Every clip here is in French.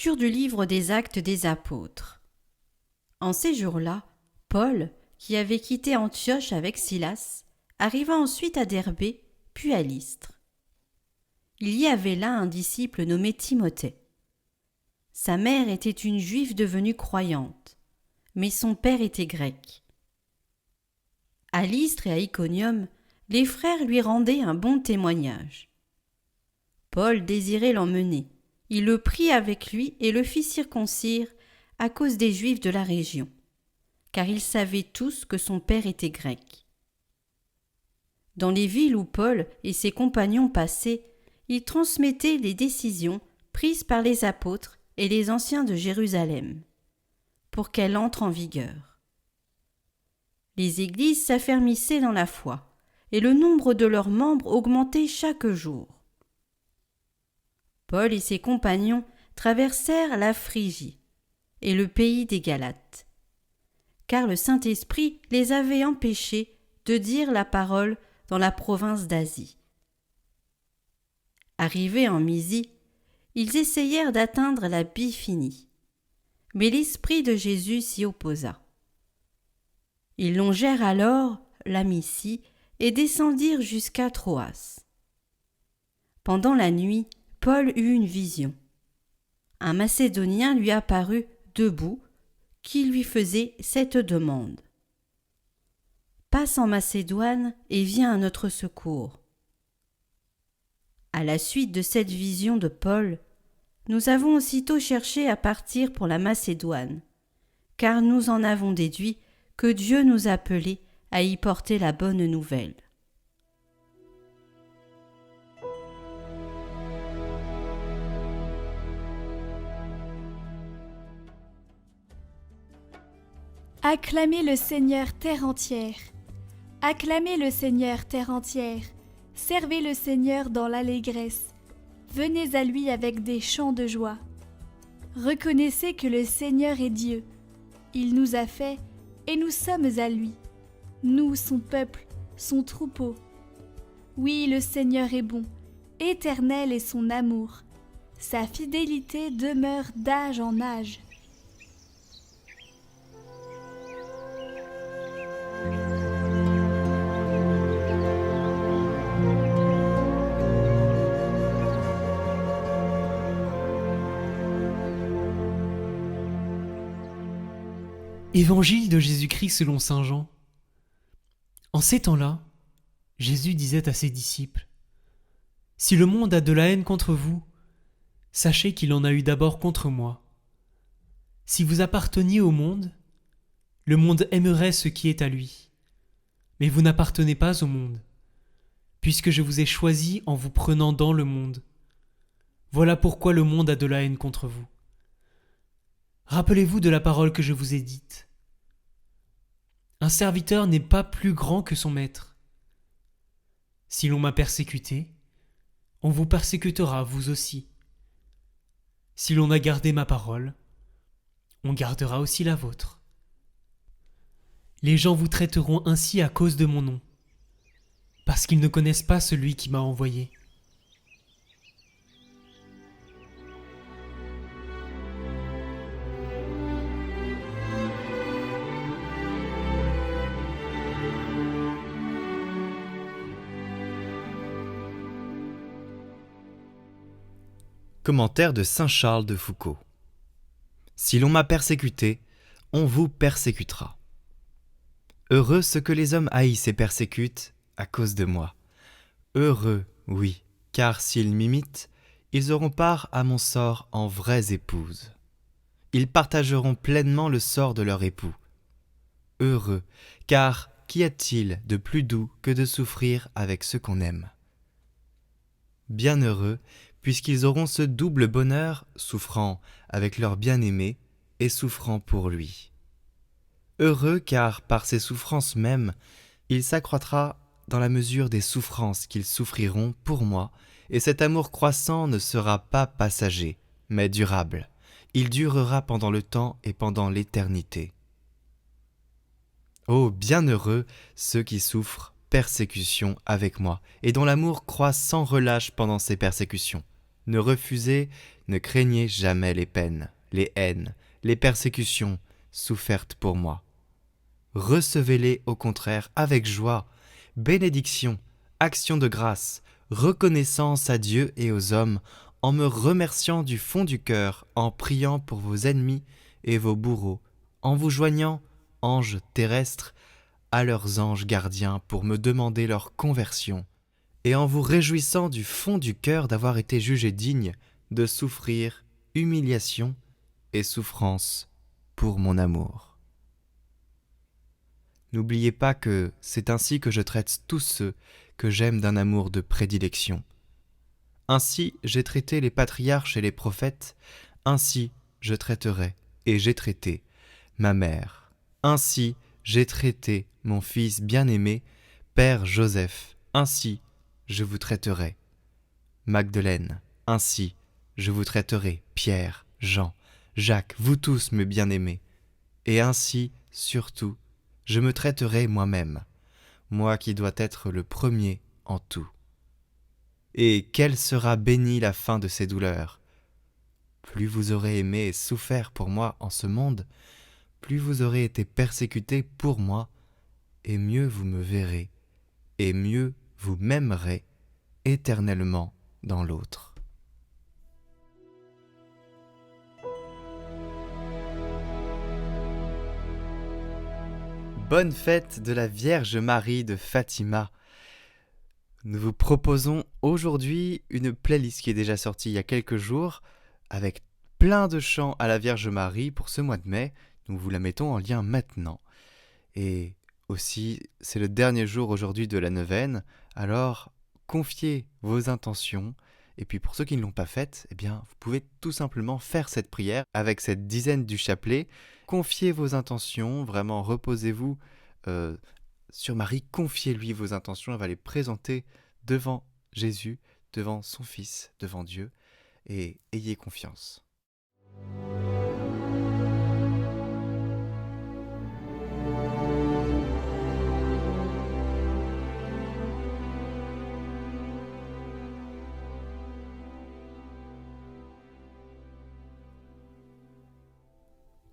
Lecture du livre des Actes des Apôtres. En ces jours-là, Paul, qui avait quitté Antioche avec Silas, arriva ensuite à Derbé, puis à Lystre. Il y avait là un disciple nommé Timothée. Sa mère était une juive devenue croyante, mais son père était grec. À Lystre et à Iconium, les frères lui rendaient un bon témoignage. Paul désirait l'emmener. Il le prit avec lui et le fit circoncire à cause des Juifs de la région, car ils savaient tous que son père était grec. Dans les villes où Paul et ses compagnons passaient, ils transmettaient les décisions prises par les apôtres et les anciens de Jérusalem, pour qu'elles entrent en vigueur. Les églises s'affermissaient dans la foi, et le nombre de leurs membres augmentait chaque jour. Paul et ses compagnons traversèrent la Phrygie et le pays des Galates, car le Saint-Esprit les avait empêchés de dire la parole dans la province d'Asie. Arrivés en Mysie, ils essayèrent d'atteindre la Bithynie, mais l'Esprit de Jésus s'y opposa. Ils longèrent alors la Mysie et descendirent jusqu'à Troas. Pendant la nuit, Paul eut une vision. Un Macédonien lui apparut debout, qui lui faisait cette demande. « Passe en Macédoine et viens à notre secours. » À la suite de cette vision de Paul, nous avons aussitôt cherché à partir pour la Macédoine, car nous en avons déduit que Dieu nous appelait à y porter la bonne nouvelle. Acclamez le Seigneur terre entière. Acclamez le Seigneur terre entière. Servez le Seigneur dans l'allégresse. Venez à lui avec des chants de joie. Reconnaissez que le Seigneur est Dieu. Il nous a fait et nous sommes à lui. Nous, son peuple, son troupeau. Oui, le Seigneur est bon. Éternel est son amour. Sa fidélité demeure d'âge en âge. Évangile de Jésus-Christ selon saint Jean. En ces temps-là, Jésus disait à ses disciples : « Si le monde a de la haine contre vous, sachez qu'il en a eu d'abord contre moi. Si vous apparteniez au monde aimerait ce qui est à lui. Mais vous n'appartenez pas au monde, puisque je vous ai choisi en vous prenant dans le monde. Voilà pourquoi le monde a de la haine contre vous. Rappelez-vous de la parole que je vous ai dite. Un serviteur n'est pas plus grand que son maître. Si l'on m'a persécuté, on vous persécutera vous aussi. Si l'on a gardé ma parole, on gardera aussi la vôtre. Les gens vous traiteront ainsi à cause de mon nom, parce qu'ils ne connaissent pas celui qui m'a envoyé. Commentaire de saint Charles de Foucauld. Si l'on m'a persécuté, on vous persécutera. Heureux ceux que les hommes haïssent et persécutent à cause de moi. Heureux, oui, car s'ils m'imitent, ils auront part à mon sort en vraies épouses. Ils partageront pleinement le sort de leur époux. Heureux, car qu'y a-t-il de plus doux que de souffrir avec ceux qu'on aime ? Bienheureux, puisqu'ils auront ce double bonheur, souffrant avec leur bien-aimé et souffrant pour lui. Heureux, car par ces souffrances mêmes, il s'accroîtra dans la mesure des souffrances qu'ils souffriront pour moi, et cet amour croissant ne sera pas passager, mais durable. Il durera pendant le temps et pendant l'éternité. Ô bienheureux ceux qui souffrent persécution avec moi, et dont l'amour croît sans relâche pendant ces persécutions. Ne refusez, ne craignez jamais les peines, les haines, les persécutions souffertes pour moi. Recevez-les au contraire avec joie, bénédiction, action de grâce, reconnaissance à Dieu et aux hommes, en me remerciant du fond du cœur, en priant pour vos ennemis et vos bourreaux, en vous joignant, anges terrestres, à leurs anges gardiens pour me demander leur conversion, et en vous réjouissant du fond du cœur d'avoir été jugé digne de souffrir humiliation et souffrance pour mon amour. N'oubliez pas que c'est ainsi que je traite tous ceux que j'aime d'un amour de prédilection. Ainsi j'ai traité les patriarches et les prophètes, ainsi je traiterai et j'ai traité ma mère. Ainsi j'ai traité mon fils bien-aimé, Père Joseph, ainsi je vous traiterai. Magdeleine, ainsi je vous traiterai, Pierre, Jean, Jacques, vous tous mes bien-aimés, et ainsi, surtout, je me traiterai moi-même, moi qui dois être le premier en tout. Et quelle sera bénie la fin de ces douleurs? Plus vous aurez aimé et souffert pour moi en ce monde, plus vous aurez été persécutés pour moi, et mieux vous me verrez, et mieux vous m'aimerez éternellement dans l'autre. Bonne fête de la Vierge Marie de Fatima. Nous vous proposons aujourd'hui une playlist qui est déjà sortie il y a quelques jours avec plein de chants à la Vierge Marie pour ce mois de mai. Nous vous la mettons en lien maintenant. Et aussi, c'est le dernier jour aujourd'hui de la neuvaine, alors confiez vos intentions. Et puis pour ceux qui ne l'ont pas faite, eh bien, vous pouvez tout simplement faire cette prière avec cette dizaine du chapelet. Confiez vos intentions, vraiment reposez-vous sur Marie, confiez-lui vos intentions, elle va les présenter devant Jésus, devant son Fils, devant Dieu, et ayez confiance.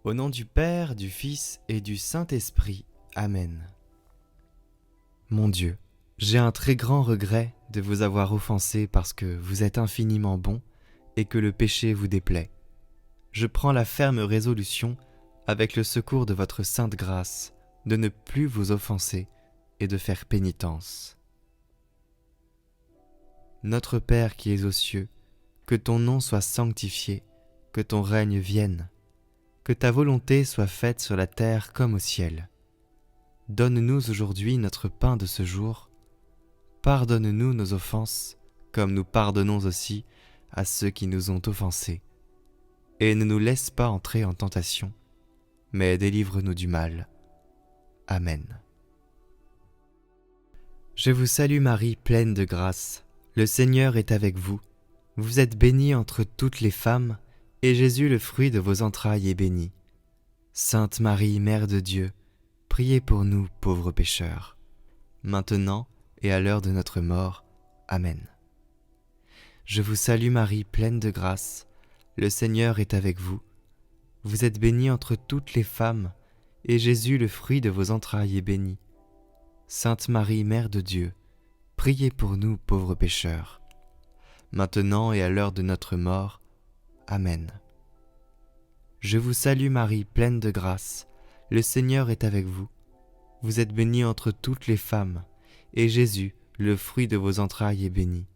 Au nom du Père, du Fils et du Saint-Esprit. Amen. Mon Dieu, j'ai un très grand regret de vous avoir offensé parce que vous êtes infiniment bon et que le péché vous déplaît. Je prends la ferme résolution, avec le secours de votre sainte grâce, de ne plus vous offenser et de faire pénitence. Notre Père qui es aux cieux, que ton nom soit sanctifié, que ton règne vienne, que ta volonté soit faite sur la terre comme au ciel. Donne-nous aujourd'hui notre pain de ce jour. Pardonne-nous nos offenses, comme nous pardonnons aussi à ceux qui nous ont offensés. Et ne nous laisse pas entrer en tentation, mais délivre-nous du mal. Amen. Je vous salue Marie, pleine de grâce. Le Seigneur est avec vous. Vous êtes bénie entre toutes les femmes, et Jésus, le fruit de vos entrailles, est béni. Sainte Marie, Mère de Dieu, priez pour nous, pauvres pécheurs, maintenant et à l'heure de notre mort. Amen. Je vous salue Marie, pleine de grâce. Le Seigneur est avec vous. Vous êtes bénie entre toutes les femmes, et Jésus, le fruit de vos entrailles, est béni. Sainte Marie, Mère de Dieu, priez pour nous, pauvres pécheurs, maintenant et à l'heure de notre mort. Amen. Je vous salue Marie, pleine de grâce. Le Seigneur est avec vous. Vous êtes bénie entre toutes les femmes, et Jésus, le fruit de vos entrailles, est béni.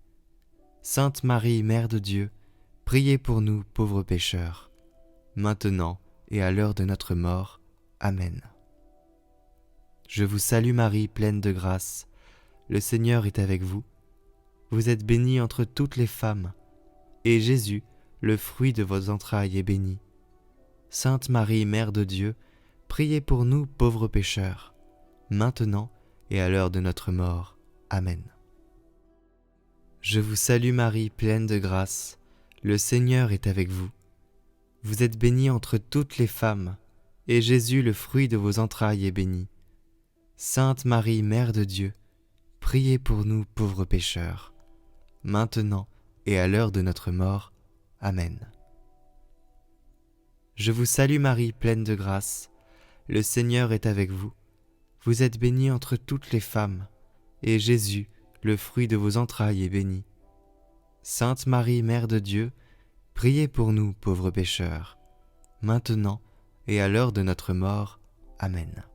Sainte Marie, Mère de Dieu, priez pour nous, pauvres pécheurs, maintenant et à l'heure de notre mort. Amen. Je vous salue Marie, pleine de grâce. Le Seigneur est avec vous. Vous êtes bénie entre toutes les femmes, et Jésus, le fruit de vos entrailles, est béni. Sainte Marie, Mère de Dieu, priez pour nous, pauvres pécheurs, maintenant et à l'heure de notre mort. Amen. Je vous salue Marie, pleine de grâce. Le Seigneur est avec vous. Vous êtes bénie entre toutes les femmes, et Jésus, le fruit de vos entrailles, est béni. Sainte Marie, Mère de Dieu, priez pour nous, pauvres pécheurs, maintenant et à l'heure de notre mort. Amen. Je vous salue Marie, pleine de grâce. Le Seigneur est avec vous. Vous êtes bénie entre toutes les femmes, et Jésus, le fruit de vos entrailles, est béni. Sainte Marie, Mère de Dieu, priez pour nous, pauvres pécheurs, maintenant et à l'heure de notre mort. Amen.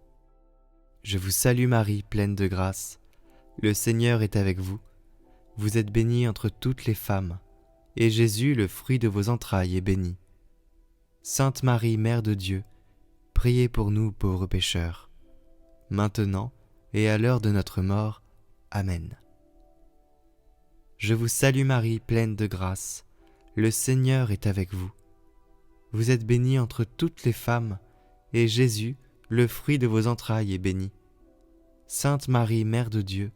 Je vous salue Marie, pleine de grâce. Le Seigneur est avec vous. Vous êtes bénie entre toutes les femmes, et Jésus, le fruit de vos entrailles, est béni. Sainte Marie, Mère de Dieu, priez pour nous, pauvres pécheurs, maintenant et à l'heure de notre mort. Amen. Je vous salue Marie, pleine de grâce. Le Seigneur est avec vous. Vous êtes bénie entre toutes les femmes, et Jésus, le fruit de vos entrailles, est béni. Sainte Marie, Mère de Dieu,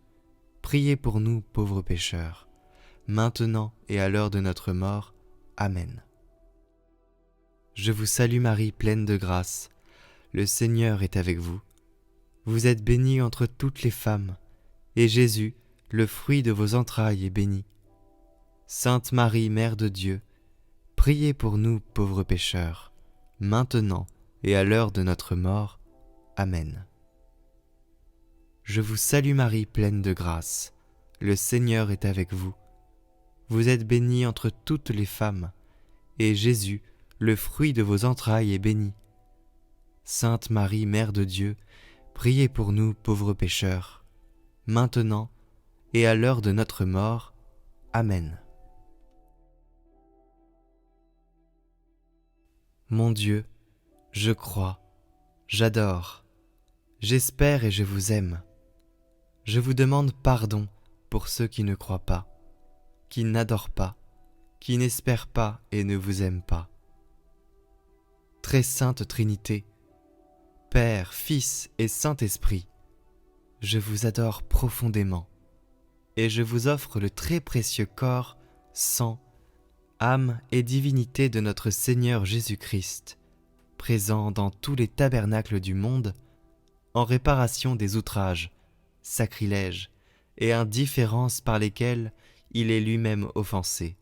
priez pour nous, pauvres pécheurs, maintenant et à l'heure de notre mort. Amen. Je vous salue Marie, pleine de grâce. Le Seigneur est avec vous. Vous êtes bénie entre toutes les femmes, et Jésus, le fruit de vos entrailles, est béni. Sainte Marie, Mère de Dieu, priez pour nous, pauvres pécheurs, maintenant et à l'heure de notre mort. Amen. Je vous salue Marie, pleine de grâce. Le Seigneur est avec vous. Vous êtes bénie entre toutes les femmes, et Jésus, le fruit de vos entrailles, est béni. Sainte Marie, Mère de Dieu, priez pour nous, pauvres pécheurs, maintenant et à l'heure de notre mort. Amen. Mon Dieu, je crois, j'adore, j'espère et je vous aime. Je vous demande pardon pour ceux qui ne croient pas, qui n'adorent pas, qui n'espèrent pas et ne vous aiment pas. Très sainte Trinité, Père, Fils et Saint-Esprit, je vous adore profondément et je vous offre le très précieux corps, sang, âme et divinité de notre Seigneur Jésus-Christ, présent dans tous les tabernacles du monde, en réparation des outrages, sacrilèges et indifférences par lesquels il est lui-même offensé.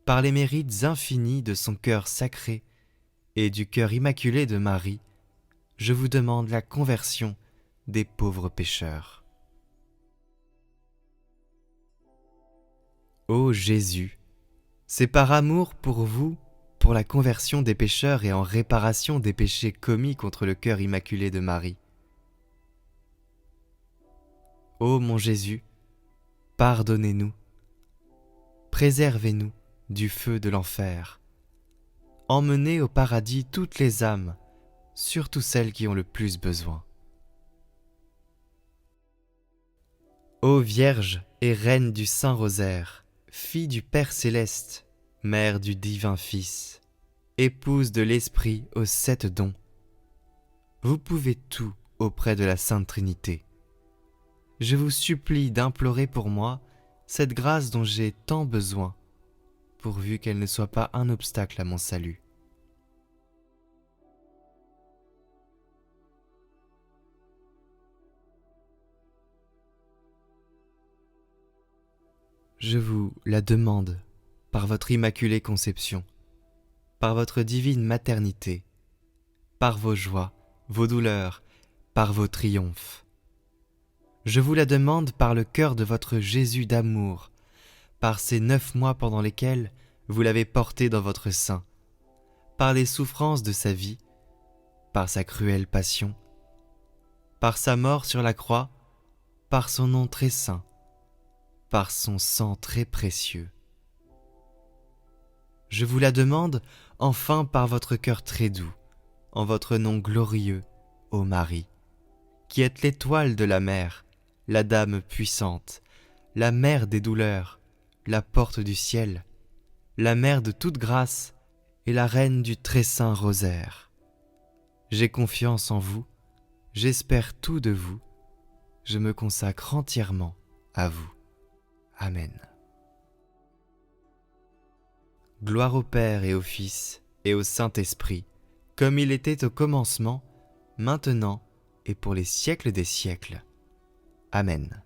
Par les mérites infinis de son cœur sacré et du cœur immaculé de Marie, je vous demande la conversion des pauvres pécheurs. Ô Jésus, c'est par amour pour vous, pour la conversion des pécheurs et en réparation des péchés commis contre le cœur immaculé de Marie. Ô mon Jésus, pardonnez-nous, préservez-nous du feu de l'enfer, emmenez au paradis toutes les âmes, surtout celles qui ont le plus besoin. Ô Vierge et Reine du Saint-Rosaire, Fille du Père Céleste, Mère du Divin Fils, Épouse de l'Esprit aux 7 dons, vous pouvez tout auprès de la Sainte Trinité. Je vous supplie d'implorer pour moi cette grâce dont j'ai tant besoin, pourvu qu'elle ne soit pas un obstacle à mon salut. Je vous la demande par votre immaculée conception, par votre divine maternité, par vos joies, vos douleurs, par vos triomphes. Je vous la demande par le cœur de votre Jésus d'amour, par ces 9 mois pendant lesquels vous l'avez porté dans votre sein, par les souffrances de sa vie, par sa cruelle passion, par sa mort sur la croix, par son nom très saint, par son sang très précieux. Je vous la demande enfin par votre cœur très doux, en votre nom glorieux, ô Marie, qui êtes l'étoile de la mer, la dame puissante, la mère des douleurs, la porte du ciel, la mère de toute grâce et la reine du très saint rosaire. J'ai confiance en vous, j'espère tout de vous, je me consacre entièrement à vous. Amen. Gloire au Père et au Fils et au Saint-Esprit, comme il était au commencement, maintenant et pour les siècles des siècles. Amen.